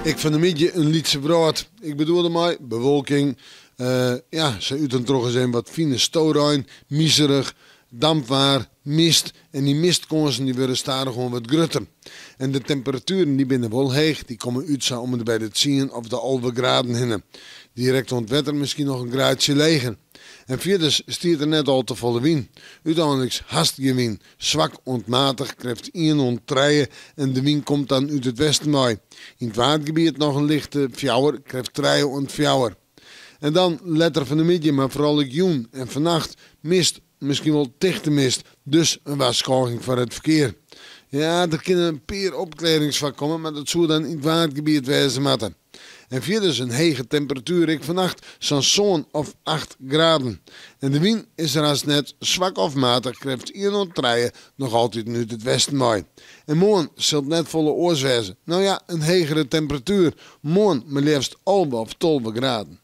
Ik van de midje een Lietse brood. Ik bedoel ermee bewolking. Ze uten toch eens wat fine stoorijn, miserig, dampwaar, mist. En die mistkonsen die worden stadig gewoon wat grutter. En de temperaturen die binnen wel heeg, die komen uit zo om het bij de 10 of de 11 graden heen. Direct ont wetter misschien nog een graadje leger. En verder stiert er net al te volle wind. Uiteindelijk hastige wind, zwak ontmatig, krijgt 1 ontreien en de wind komt dan uit het westen mee. In het watergebied nog een lichte fjouwer, krijgt 3 ontfjouwer. En dan letter van de middag, maar vooral ik joen en vannacht mist, misschien wel dichte mist, dus een waarschuwing voor het verkeer. Ja, er kunnen een paar opklaringsvak komen, maar dat zou dan in het watergebied wezen moeten. En verder een hege temperatuur, ik vannacht zo'n of 8 graden. En de wind is er als net zwak of matig, krijgt 103 nog altijd nu het westen mee. En morgen zult net volle oors wezen. Nou ja, een hegere temperatuur. Morgen maar liefst 11 of 12 graden.